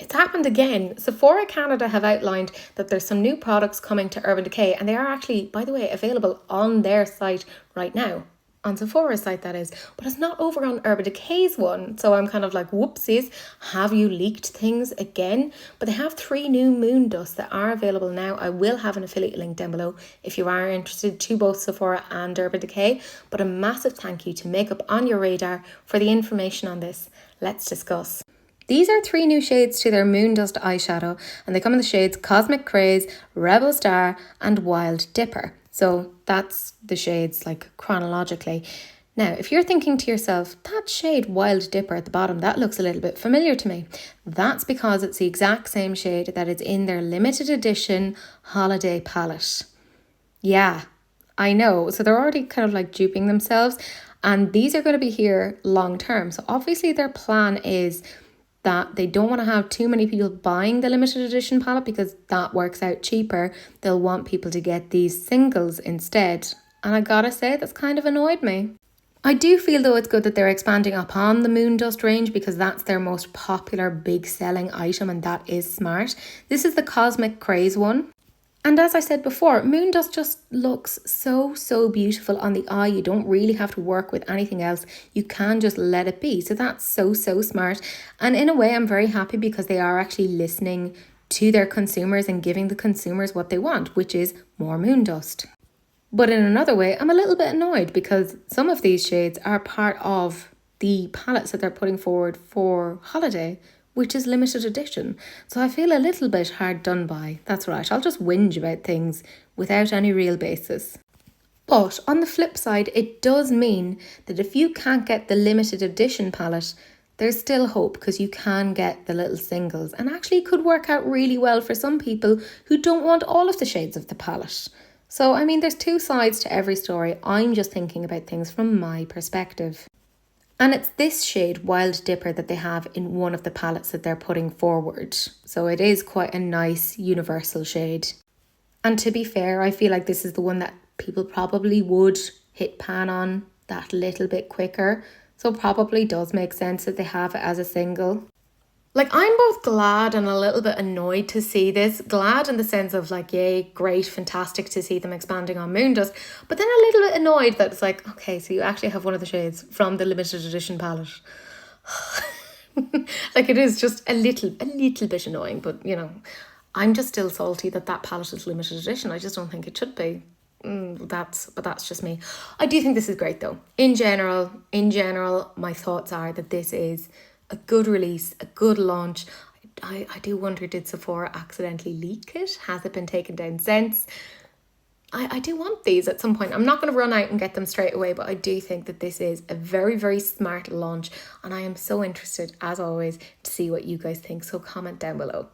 It's happened again. Sephora Canada have outlined that there's some new products coming to Urban Decay, and they are actually, by the way, available on their site right now. On Sephora's site, that is. But it's not over on Urban Decay's one. So I'm kind of like, whoopsies, have you leaked things again? But they have 3 new Moondusts that are available now. I will have an affiliate link down below if you are interested, to both Sephora and Urban Decay. But a massive thank you to Makeup on Your Radar for the information on this. Let's discuss. These are 3 new shades to their Moondust eyeshadow, and they come in the shades Cosmic Craze, Rebel Star and Wild Dipper. So that's the shades like chronologically. Now, if you're thinking to yourself, that shade Wild Dipper at the bottom, that looks a little bit familiar to me. That's because it's the exact same shade that is in their limited edition holiday palette. Yeah, I know. So they're already kind of like duping themselves, and these are going to be here long term. So obviously their plan is that they don't want to have too many people buying the limited edition palette because that works out cheaper. They'll want people to get these singles instead. And I gotta say, that's kind of annoyed me. I do feel though it's good that they're expanding upon the Moondust range because that's their most popular big selling item, and that is smart. This is the Cosmic Craze one. And as I said before, Moondust just looks so beautiful on the eye. You don't really have to work with anything else. You can just let it be. So that's so smart. And in a way, I'm very happy because they are actually listening to their consumers and giving the consumers what they want, which is more Moondust. But in another way, I'm a little bit annoyed because some of these shades are part of the palettes that they're putting forward for holiday, which is limited edition. So I feel a little bit hard done by. That's right, I'll just whinge about things without any real basis. But on the flip side, it does mean that if you can't get the limited edition palette, there's still hope because you can get the little singles, and actually could work out really well for some people who don't want all of the shades of the palette. So, I mean, there's 2 sides to every story. I'm just thinking about things from my perspective. And it's this shade, Wild Dipper, that they have in one of the palettes that they're putting forward. So it is quite a nice universal shade. And to be fair, I feel like this is the one that people probably would hit pan on that little bit quicker. So probably does make sense that they have it as a single. Like, I'm both glad and a little bit annoyed to see this. Glad in the sense of like, yay, great, fantastic to see them expanding on Moondust. But then a little bit annoyed that it's like, okay, so you actually have one of the shades from the limited edition palette. Like, it is just a little bit annoying. But, you know, I'm just still salty that that palette is limited edition. I just don't think it should be. But that's just me. I do think this is great though. In general, my thoughts are that this is a good release, a good launch. I do wonder, did Sephora accidentally leak it? Has it been taken down since? I do want these at some point. I'm not going to run out and get them straight away, but I do think that this is a very smart launch, and I am so interested, as always, to see what you guys think. So comment down below.